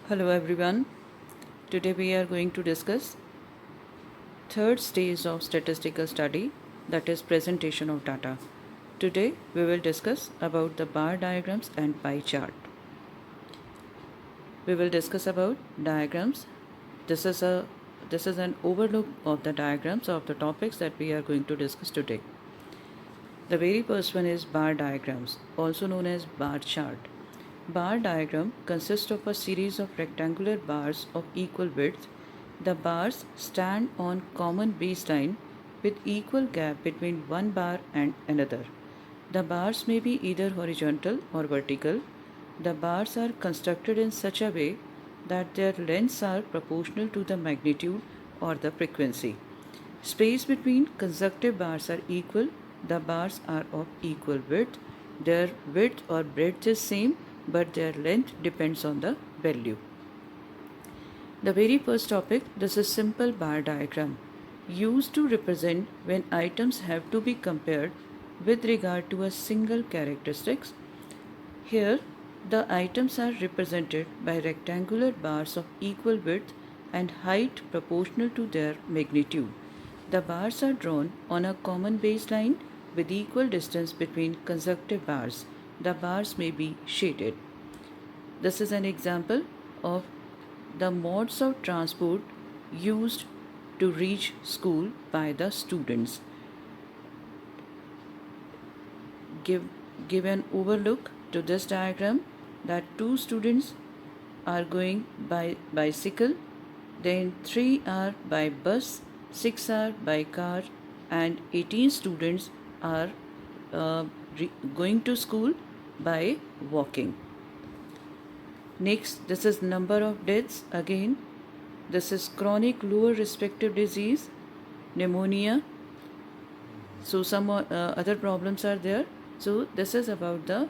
Hello everyone. Today we are going to discuss third stage of statistical study, that is presentation of data. Today we will discuss about the bar diagrams and pie chart. We will discuss about diagrams. This is an overlook of the diagrams of the topics that we are going to discuss today. The very first one is bar diagrams, also known as bar chart. Bar diagram consists of a series of rectangular bars of equal width. The bars stand on common baseline with equal gap between one bar and another. The bars may be either horizontal or vertical. The bars are constructed in such a way that their lengths are proportional to the magnitude or the frequency. Space between consecutive bars are equal. The bars are of equal width. Their width or breadth is same, but their length depends on the value. The very first topic, this is simple bar diagram, used to represent when items have to be compared with regard to a single characteristics. Here, the items are represented by rectangular bars of equal width and height proportional to their magnitude. The bars are drawn on a common baseline with equal distance between consecutive bars. The bars may be shaded. This is an example of the modes of transport used to reach school by the students. Give an overlook to this diagram that two students are going by bicycle, then 3 are by bus, 6 are by car, and 18 students are going to school by walking. Next, this is number of deaths. Again, this is chronic lower respiratory disease, pneumonia. So some other problems are there. So this is about the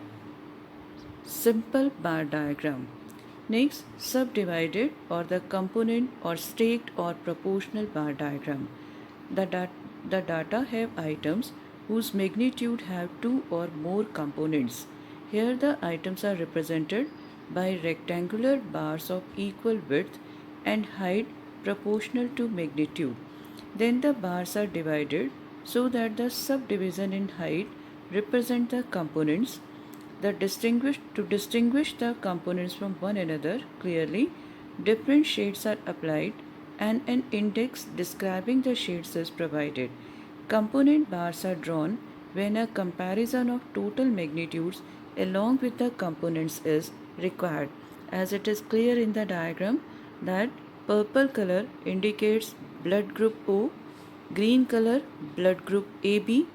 simple bar diagram. Next, subdivided or the component or staked or proportional bar diagram. The data have items whose magnitude have two or more components. Here the items are represented by rectangular bars of equal width and height proportional to magnitude. Then the bars are divided so that the subdivision in height represent the components. To distinguish the components from one another clearly, different shades are applied and an index describing the shades is provided. Component bars are drawn when a comparison of total magnitudes along with the components is required. As it is clear in the diagram that purple color indicates blood group O, green color blood group AB,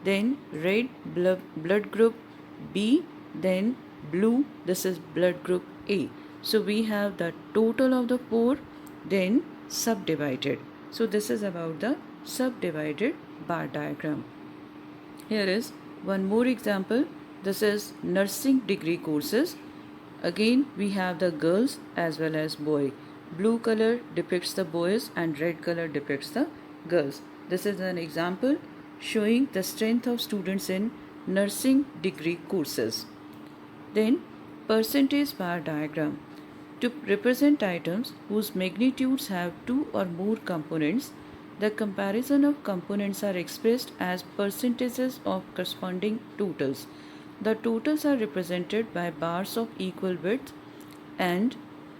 then red blood group B, then blue, this is blood group A. So we have the total of the four, then subdivided. So this is about the subdivided bar diagram. Here is one more example. This is nursing degree courses. Again we have the girls as well as boy. Blue color depicts the boys and red color depicts the girls. This is an example showing the strength of students in nursing degree courses. Then percentage bar diagram. To represent items whose magnitudes have two or more components, the comparison of components are expressed as percentages of corresponding totals. The totals are represented by bars of equal width and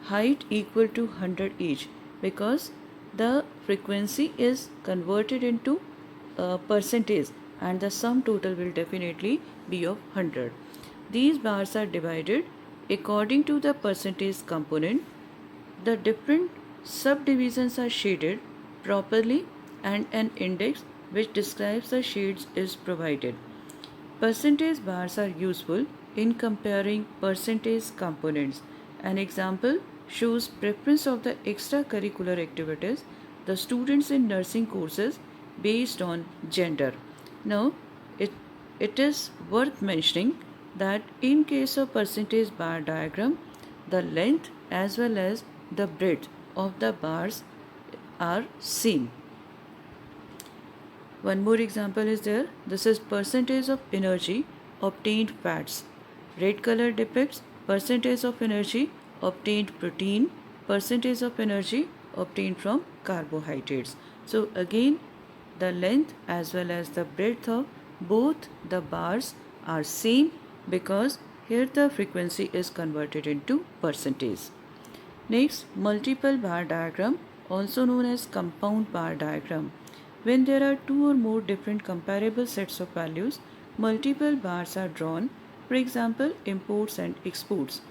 height equal to 100 each, because the frequency is converted into percentage and the sum total will definitely be of 100. These bars are divided according to the percentage component. The different subdivisions are shaded properly and an index which describes the shades is provided. Percentage bars are useful in comparing percentage components. An example shows preference of the extracurricular activities the students in nursing courses based on gender. Now, it is worth mentioning that in case of percentage bar diagram, the length as well as the breadth of the bars are same. One more example is there. This is percentage of energy obtained fats. Red color depicts percentage of energy obtained protein, percentage of energy obtained from carbohydrates. So again, the length as well as the breadth of both the bars are same because here the frequency is converted into percentage. Next, multiple bar diagram, also known as compound bar diagram. When there are two or more different comparable sets of values, multiple bars are drawn, for example, imports and exports.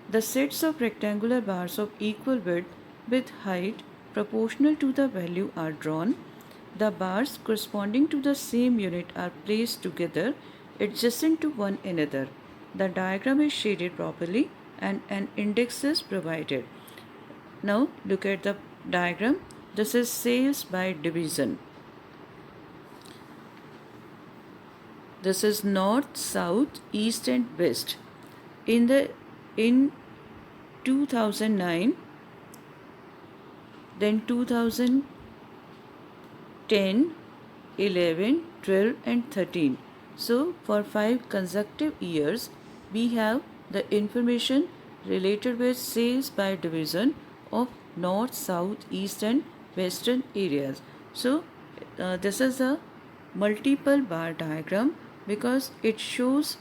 The sets of rectangular bars of equal width with height proportional to the value are drawn. The bars corresponding to the same unit are placed together adjacent to one another. The diagram is shaded properly and an index is provided. Now look at the diagram. This is sales by division. This is north, south, east and west. In 2009, then 2010, 11, 12 and 13. So for 5 consecutive years we have the information related with sales by division of north, south, east and western areas. So this is a multiple bar diagram because it shows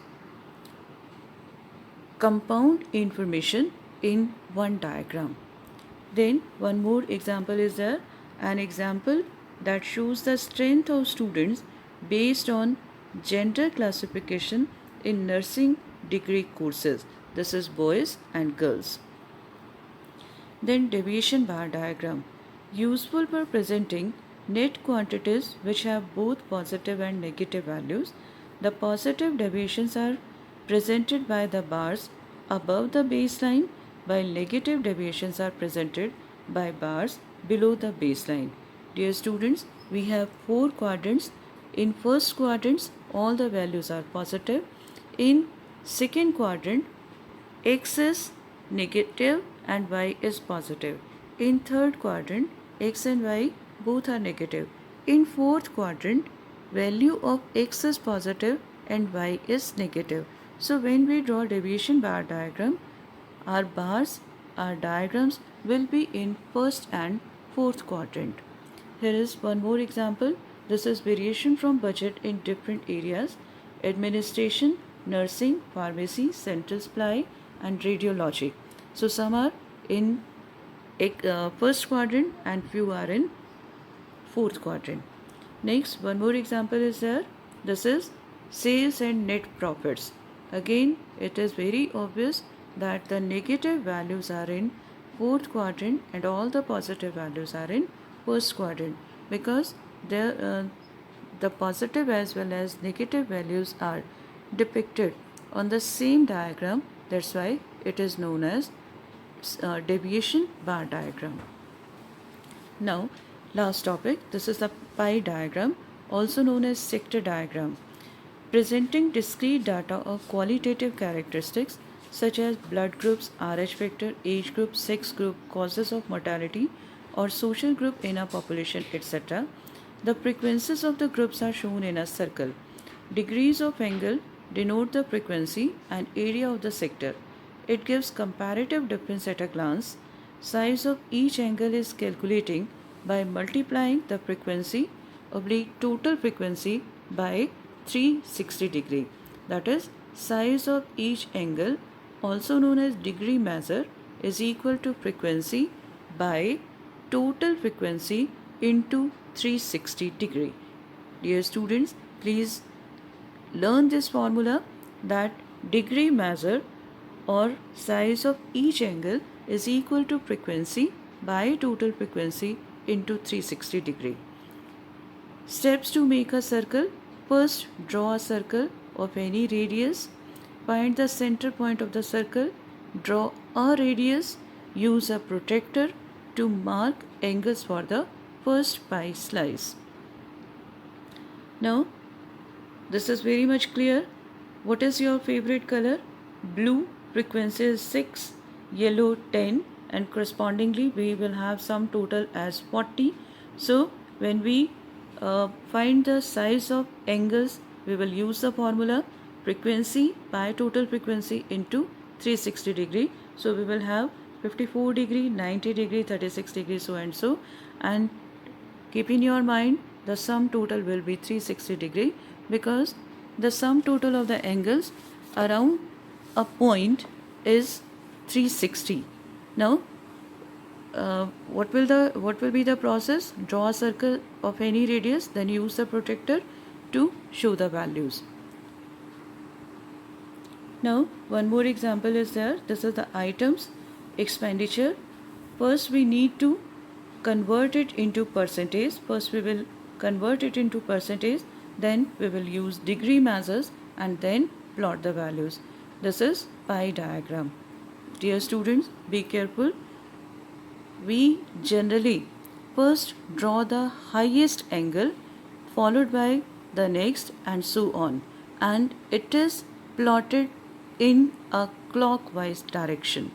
compound information in one diagram. Then one more example is there, an example that shows the strength of students based on gender classification in nursing degree courses. This is boys and girls. Then deviation bar diagram, useful for presenting net quantities which have both positive and negative values. The positive deviations are presented by the bars above the baseline, while negative deviations are presented by bars below the baseline. Dear students, we have 4 quadrants. In first quadrant, all the values are positive. In second quadrant, x is negative and y is positive. In third quadrant, x and y both are negative. In fourth quadrant, value of x is positive and y is negative. So when we draw deviation bar diagram, our bars, our diagrams will be in first and fourth quadrant. Here is one more example. This is variation from budget in different areas: administration, nursing, pharmacy, central supply and radiology. So some are in first quadrant and few are in fourth quadrant. Next, one more example is there. This is sales and net profits. Again, it is very obvious that the negative values are in fourth quadrant and all the positive values are in first quadrant because the positive as well as negative values are depicted on the same diagram. That's why it is known as deviation bar diagram. Now, last topic. This is the pie diagram, also known as sector diagram, presenting discrete data of qualitative characteristics such as blood groups, RH factor, age group, sex group, causes of mortality or social group in a population, etc. The frequencies of the groups are shown in a circle. Degrees of angle denote the frequency and area of the sector. It gives comparative difference at a glance. Size of each angle is calculating by multiplying the frequency oblique total frequency by 360 degree. That is, size of each angle, also known as degree measure, is equal to frequency by total frequency into 360 degree. Dear students, please learn this formula that degree measure or size of each angle is equal to frequency by total frequency into 360 degree. Steps to make a circle. First, draw a circle of any radius. Find the center point of the circle. Draw a radius. Use a protractor to mark angles for the first pie slice. Now, this is very much clear. What is your favorite color? Blue. Frequency is 6, yellow 10, and correspondingly we will have sum total as 40. So when we find the size of angles, we will use the formula frequency by total frequency into 360 degree. So we will have 54 degree, 90 degree, 36 degree, so and so. And keep in your mind the sum total will be 360 degree, because the sum total of the angles around a point is 360. Now what will be the process? Draw a circle of any radius, then use the protractor to show the values. Now one more example is there. This is the items expenditure. First we need to convert it into percentage. First we will convert it into percentage, then we will use degree measures and then plot the values. This is pie diagram. Dear students, be careful. We generally first draw the highest angle, followed by the next, and so on, and it is plotted in a clockwise direction.